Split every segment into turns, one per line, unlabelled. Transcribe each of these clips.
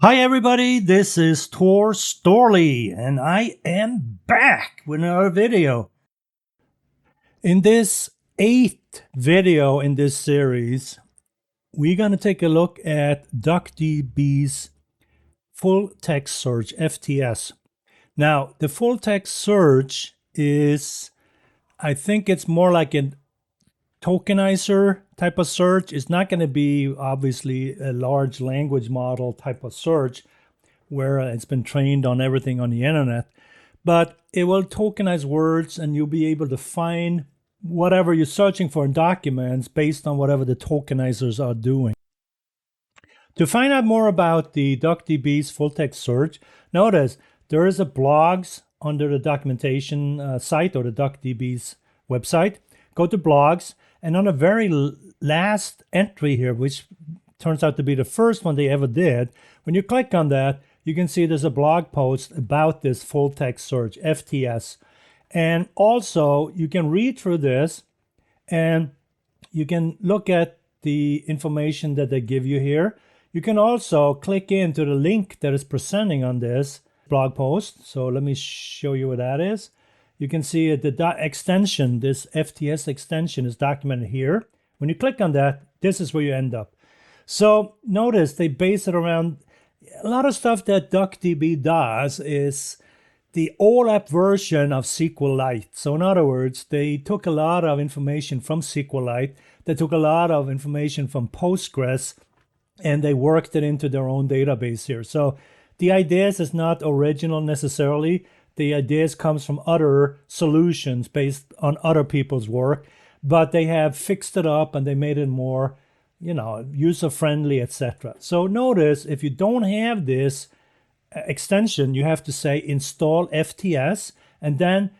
Hi everybody, this is Tor Storley, and I am back with another video. In this 8th video in this series, we're going to take a look at DuckDB's full text search, FTS. Now, the full text search is, I think it's more like a tokenizer type of search. It's not going to be obviously a large language model type of search where it's been trained on everything on the internet, but it will tokenize words and you'll be able to find whatever you're searching for in documents based on whatever the tokenizers are doing. To find out more about the DuckDB's full text search, notice there is a blogs under the documentation site or the DuckDB's website. Go to blogs, and on the very last entry here, which turns out to be the first one they ever did, when you click on that, you can see there's a blog post about this full text search, FTS. And also, you can read through this and you can look at the information that they give you here. You can also click into the link that is presenting on this blog post. So let me show you what that is. You can see the extension, this FTS extension is documented here. When you click on that, this is where you end up. So notice they base it around a lot of stuff that DuckDB does is the OLAP version of SQLite. So in other words, they took a lot of information from SQLite. They took a lot of information from Postgres and they worked it into their own database here. So the ideas is not original necessarily. The ideas comes from other solutions based on other people's work, but they have fixed it up and they made it more, user-friendly, etc. So notice if you don't have this extension, you have to say install FTS, and then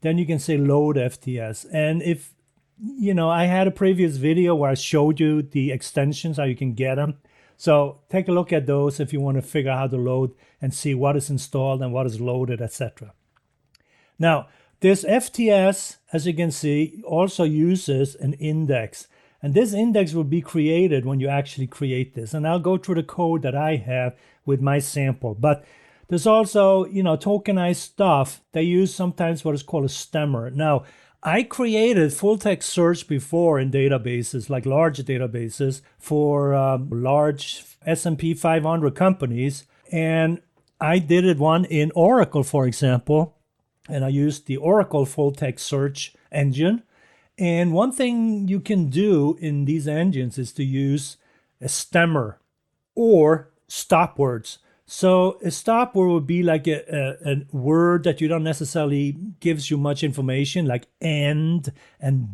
you can say load FTS. And if, I had a previous video where I showed you the extensions, how you can get them. So take a look at those if you want to figure out how to load and see what is installed and what is loaded, etc. Now, this FTS, as you can see, also uses an index. And this index will be created when you actually create this. And I'll go through the code that I have with my sample. But there's also, tokenized stuff. They use sometimes what is called a stemmer. Now, I created full text search before in databases, like large databases for large S&P 500 companies. And I did it one in Oracle, for example. And I used the Oracle full text search engine. And one thing you can do in these engines is to use a stemmer or stop words. So a stop word would be like a word that you don't necessarily gives you much information, like and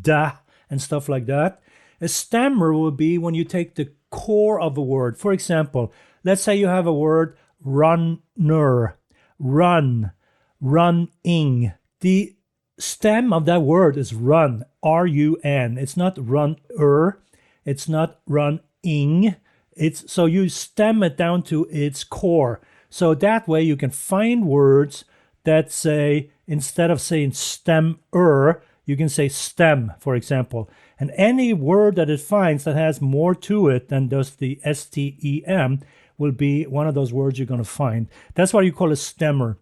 da and stuff like that. A stemmer would be when you take the core of a word. For example, let's say you have a word runner, run, running. The stem of that word is run, R-U-N. It's not runner, it's not running. So you stem it down to its core. So that way you can find words that say, instead of saying stemmer, you can say stem, for example. And any word that it finds that has more to it than just the STEM will be one of those words you're going to find. That's what you call a stemmer.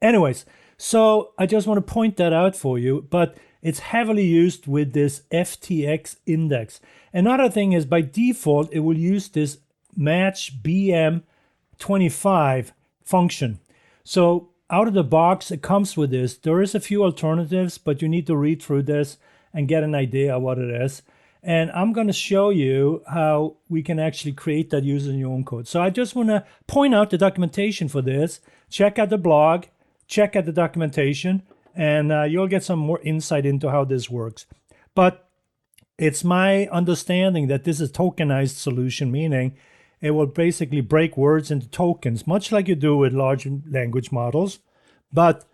Anyways, so I just want to point that out for you, but it's heavily used with this FTX index. Another thing is by default, it will use this match BM25 function. So out of the box, it comes with this. There is a few alternatives, but you need to read through this and get an idea of what it is. And I'm going to show you how we can actually create that using your own code. So I just want to point out the documentation for this. Check out the blog, check out the documentation, and you'll get some more insight into how this works. But it's my understanding that this is a tokenized solution, meaning it will basically break words into tokens, much like you do with large language models. But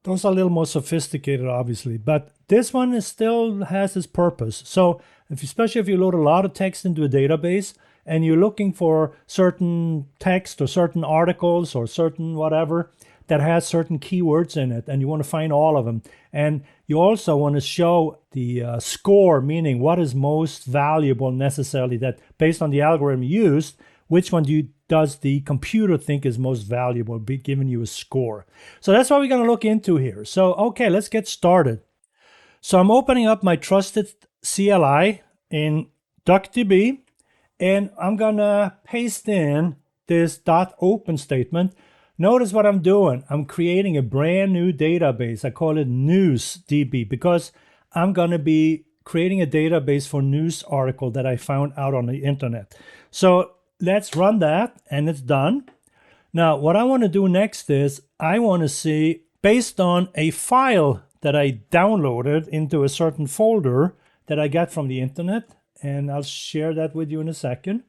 those are a little more sophisticated, obviously. But this one still has its purpose. So especially if you load a lot of text into a database and you're looking for certain text or certain articles or certain whatever that has certain keywords in it, and you want to find all of them. And you also want to show the score, meaning what is most valuable necessarily, that based on the algorithm used, which one do you does the computer think is most valuable, giving you a score. So that's what we're going to look into here. So, okay, let's get started. So I'm opening up my trusted CLI in DuckDB, and I'm going to paste in this .open statement. Notice what I'm doing. I'm creating a brand new database. I call it NewsDB because I'm going to be creating a database for news article that I found out on the internet. So let's run that, and it's done. Now, what I want to do next is I want to see, based on a file that I downloaded into a certain folder that I got from the internet, and I'll share that with you in a second.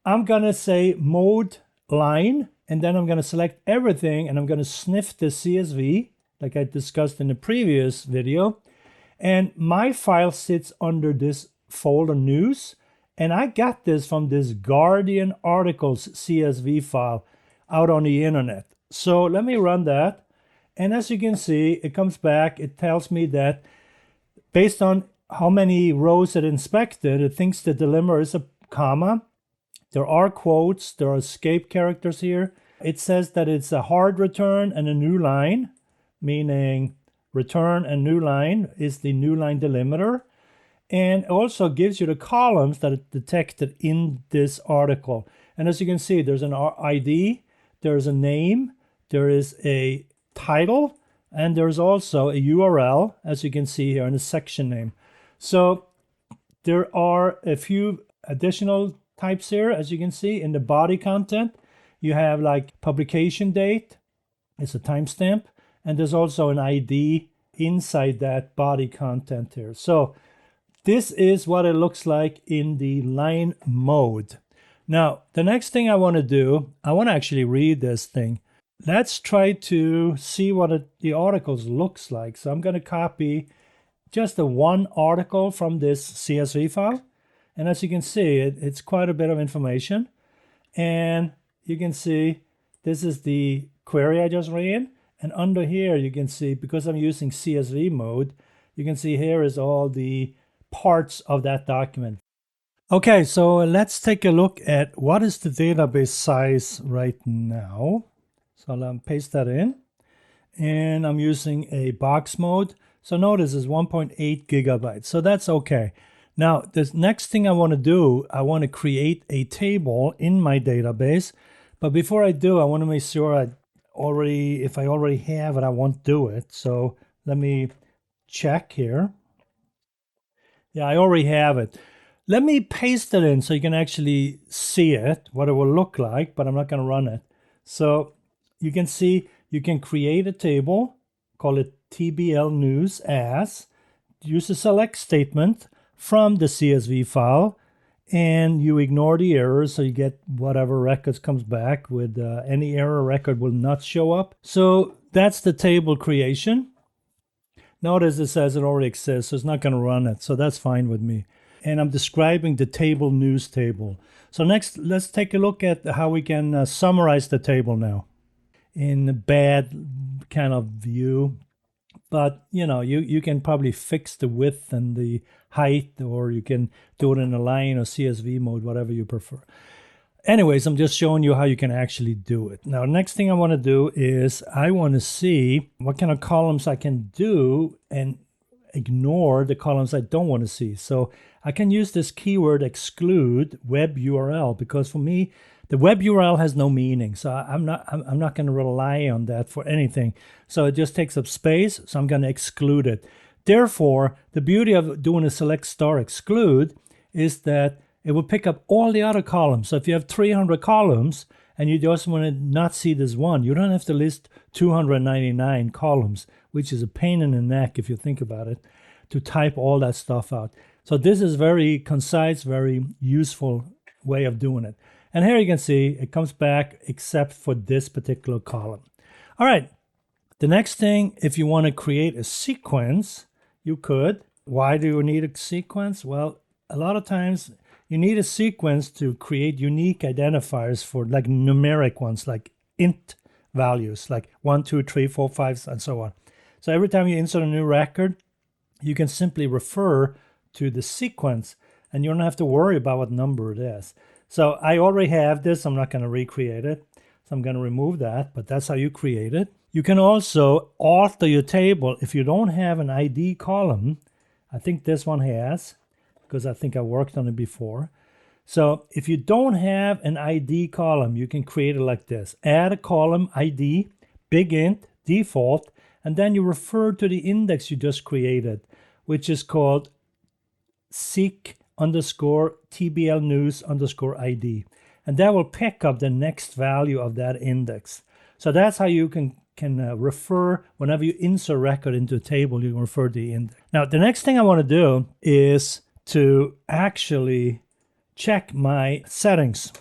I'm going to say mode line, and then I'm going to select everything, and I'm going to sniff the CSV like I discussed in the previous video. And my file sits under this folder news, and I got this from this Guardian Articles CSV file out on the internet. So let me run that. And as you can see, it comes back. It tells me that based on how many rows it inspected, it thinks the dilemma is a comma. There are quotes. There are escape characters here. It says that it's a hard return and a new line, meaning return and new line is the new line delimiter. And also gives you the columns that it detected in this article. And as you can see, there's an ID, there's a name, there is a title, and there's also a URL, as you can see here, and a section name. So there are a few additional types here, as you can see. In the body content, you have like publication date, it's a timestamp, and there's also an ID inside that body content here. So this is what it looks like in the line mode. Now, the next thing I want to do, I want to actually read this thing. Let's try to see what the articles looks like. So I'm going to copy just the one article from this CSV file. And as you can see, it's quite a bit of information. And you can see this is the query I just ran. And under here, you can see, because I'm using CSV mode, you can see here is all the parts of that document. Okay, so let's take a look at what is the database size right now. So I'll paste that in. And I'm using a box mode. So notice it's 1.8 gigabytes. So that's okay. Now, the next thing I want to do, I want to create a table in my database. But before I do, I want to make sure if I already have it, I won't do it. So let me check here. Yeah, I already have it. Let me paste it in so you can actually see it, what it will look like, but I'm not going to run it. So you can see, you can create a table, call it TBL news as, use a select statement from the CSV file, and you ignore the errors, so you get whatever records comes back with any error record will not show up. So that's the table creation. Notice it says it already exists, so it's not going to run it. So that's fine with me. And I'm describing the table news table. So next, let's take a look at how we can summarize the table now in a bad kind of view. But, you know, you can probably fix the width and the height, or you can do it in a line or CSV mode, whatever you prefer. Anyways, I'm just showing you how you can actually do it. Now, next thing I want to do is I want to see what kind of columns I can do and ignore the columns I don't want to see. So I can use this keyword exclude web URL, because for me, the web URL has no meaning. So I'm not going to rely on that for anything. So it just takes up space. So I'm going to exclude it. Therefore, the beauty of doing a select star exclude is that it will pick up all the other columns. So if you have 300 columns and you just want to not see this one, you don't have to list 299 columns, which is a pain in the neck if you think about it, to type all that stuff out. So this is very concise, very useful way of doing it. And here you can see it comes back except for this particular column. All right. The next thing, if you want to create a sequence, you could. Why do you need a sequence? Well, a lot of times you need a sequence to create unique identifiers for like numeric ones, like int values, like 1, 2, 3, 4, 5, and so on. So every time you insert a new record, you can simply refer to the sequence, and you don't have to worry about what number it is. So I already have this. I'm not going to recreate it. So I'm going to remove that, but that's how you create it. You can also alter your table if you don't have an ID column. I think this one has, because I think I worked on it before. So if you don't have an ID column, you can create it like this. Add a column ID, big int, default, and then you refer to the index you just created, which is called seek_tbl news_ID. And that will pick up the next value of that index. So that's how you can refer, whenever you insert a record into a table, you can refer to the index. Now, the next thing I want to do is to actually check my settings.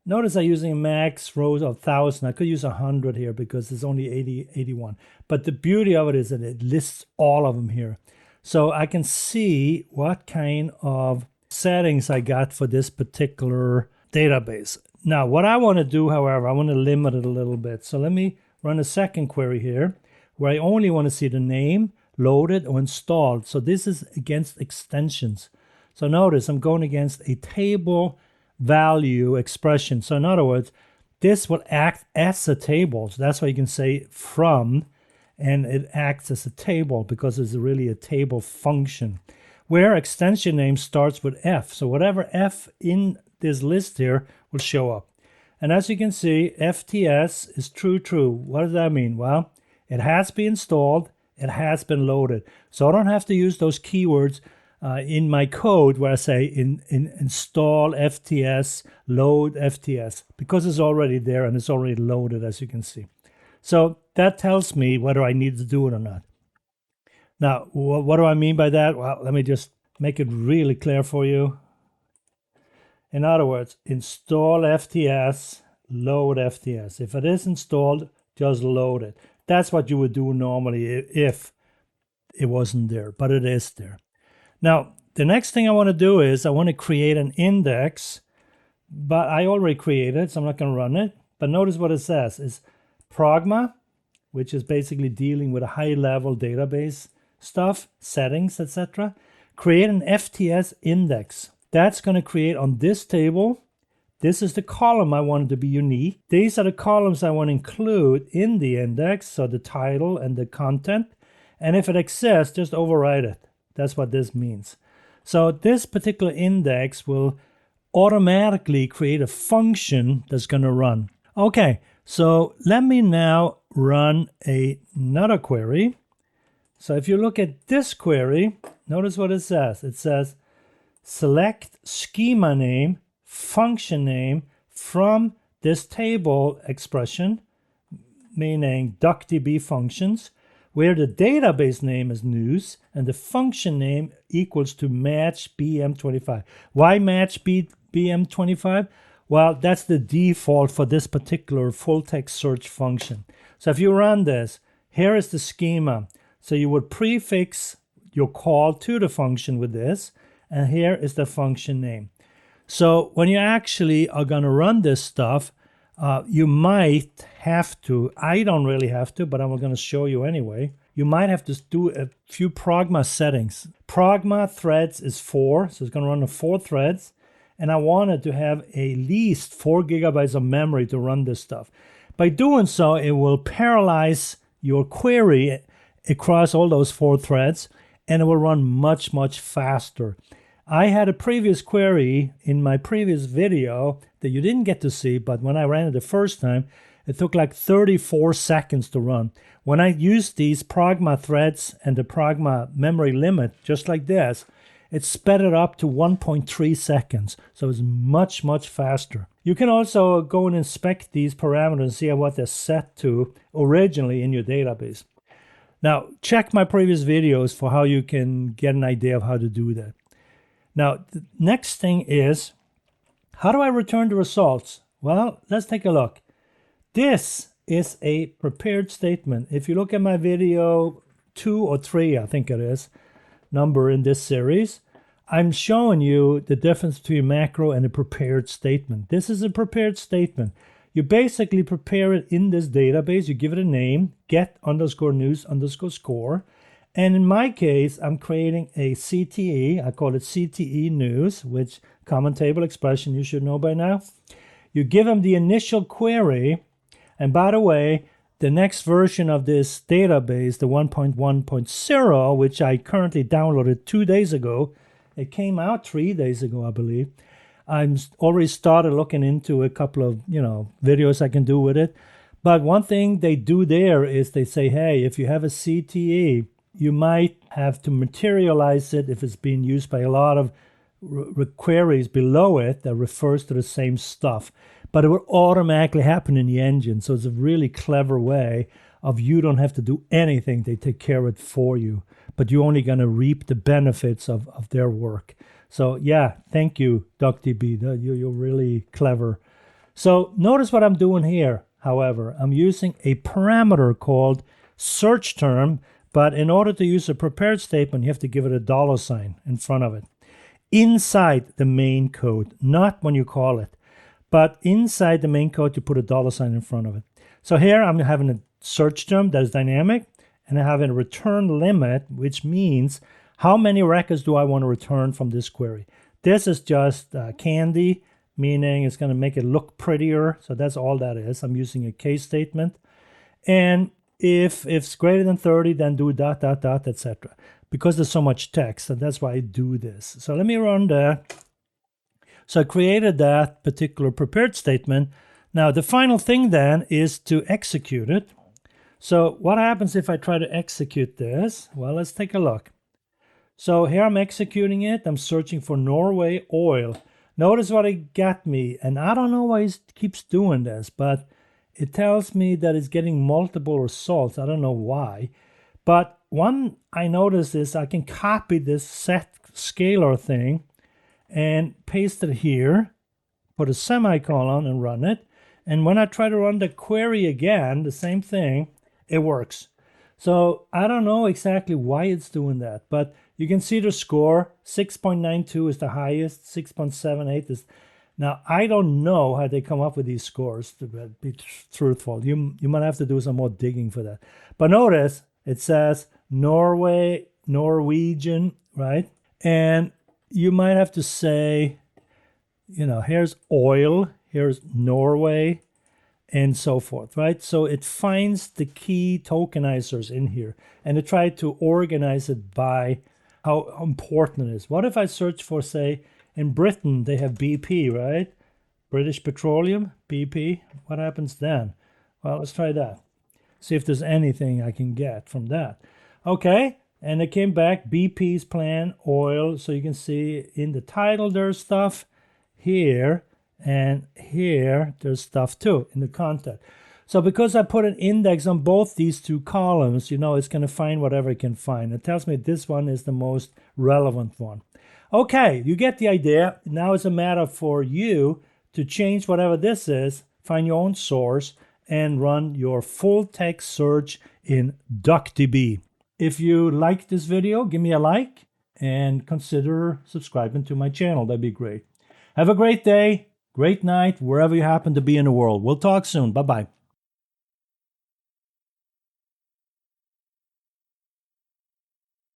Notice I'm using max rows of 1,000. I could use 100 here because there's only 81. But the beauty of it is that it lists all of them here. So I can see what kind of settings I got for this particular database. Now, what I want to do, however, I want to limit it a little bit. So let me run a second query here where I only want to see the name, loaded, or installed. So this is against extensions. So notice I'm going against a table value expression. So in other words, this will act as a table. So that's why you can say from, and it acts as a table because it's really a table function. Where extension name starts with F. So whatever F in this list here will show up. And as you can see, FTS is true. What does that mean? Well, it has been installed, it has been loaded. So I don't have to use those keywords in my code where I say install FTS, load FTS, because it's already there and it's already loaded, as you can see. So that tells me whether I need to do it or not. Now, what do I mean by that? Well, let me just make it really clear for you. In other words, install FTS, load FTS. If it is installed, just load it. That's what you would do normally if it wasn't there, but it is there. Now, the next thing I want to do is I want to create an index, but I already created, so I'm not going to run it. But notice what it says. It's pragma, which is basically dealing with a high-level database stuff, settings, etc. Create an FTS index. That's going to create on this table. This is the column I want to be unique. These are the columns I want to include in the index, so the title and the content. And if it exists, just override it. That's what this means. So this particular index will automatically create a function that's going to run. Okay, so let me now run another query. So if you look at this query, notice what it says. It says, select schema name, function name from this table expression, meaning DuckDB functions, where the database name is news and the function name equals to match BM25. Why match BM25? Well, that's the default for this particular full text search function. So if you run this, here is the schema. So you would prefix your call to the function with this, and here is the function name. So when you actually are going to run this stuff, you might have to, I don't really have to, but I'm going to show you anyway. You might have to do a few pragma settings. Pragma threads is 4, so it's going to run on 4 threads. And I wanted to have at least 4 gigabytes of memory to run this stuff. By doing so, it will parallelize your query across all those 4 threads, and it will run much, much faster. I had a previous query in my previous video that you didn't get to see, but when I ran it the first time, it took like 34 seconds to run. When I used these pragma threads and the pragma memory limit, just like this, it sped it up to 1.3 seconds. So it's much, much faster. You can also go and inspect these parameters and see what they're set to originally in your database. Now, check my previous videos for how you can get an idea of how to do that. Now, the next thing is, how do I return the results? Well, let's take a look. This is a prepared statement. If you look at my video 2 or 3, I think it is, number in this series, I'm showing you the difference between macro and a prepared statement. This is a prepared statement. You basically prepare it in this database. You give it a name, get_news_score, And in my case, I'm creating a CTE. I call it CTE news, which common table expression you should know by now. You give them the initial query. And by the way, the next version of this database, the 1.1.0, which I currently downloaded 2 days ago, it came out 3 days ago, I believe. I'm already started looking into a couple of, videos I can do with it. But one thing they do there is they say, hey, if you have a CTE, you might have to materialize it if it's being used by a lot of queries below it that refers to the same stuff. But it will automatically happen in the engine. So it's a really clever way of you don't have to do anything. They take care of it for you. But you're only going to reap the benefits of their work. So yeah, thank you, DuckDB. You're really clever. So notice what I'm doing here. However, I'm using a parameter called search term. But in order to use a prepared statement, you have to give it a $sign in front of it. Inside the main code, not when you call it. But inside the main code, you put a $sign in front of it. So here I'm having a search term that is dynamic, and I have a return limit, which means how many records do I want to return from this query. This is just candy, meaning it's going to make it look prettier. So that's all that is. I'm using a case statement. And if it's greater than 30, then do ... etc. Because there's so much text, and that's why I do this. So let me run that. So I created that particular prepared statement. Now the final thing then is to execute it. So what happens if I try to execute this? Well, let's take a look. So here I'm executing it. I'm searching for Norway oil. Notice what it got me, and I don't know why it keeps doing this, but it tells me that it's getting multiple results. I don't know why. But one I noticed is I can copy this set scalar thing and paste it here, put a semicolon and run it. And when I try to run the query again, the same thing, it works. So I don't know exactly why it's doing that, but you can see the score. 6.92 is the highest, 6.78 is... Now, I don't know how they come up with these scores, to be truthful. You might have to do some more digging for that. But notice, it says Norway, Norwegian, right? And you might have to say, here's oil, here's Norway, and so forth, right? So it finds the key tokenizers in here, and it tried to organize it by how important it is. What if I search for, say, in Britain, they have BP, right? British Petroleum, BP. What happens then? Well, let's try that. See if there's anything I can get from that. Okay, and it came back, BP's plan, oil. So you can see in the title there's stuff here, and here there's stuff too in the content. So because I put an index on both these two columns, it's going to find whatever it can find. It tells me this one is the most relevant one. Okay, you get the idea. Now it's a matter for you to change whatever this is, find your own source, and run your full text search in DuckDB. If you like this video, give me a like and consider subscribing to my channel. That'd be great. Have a great day, great night, wherever you happen to be in the world. We'll talk soon. Bye-bye.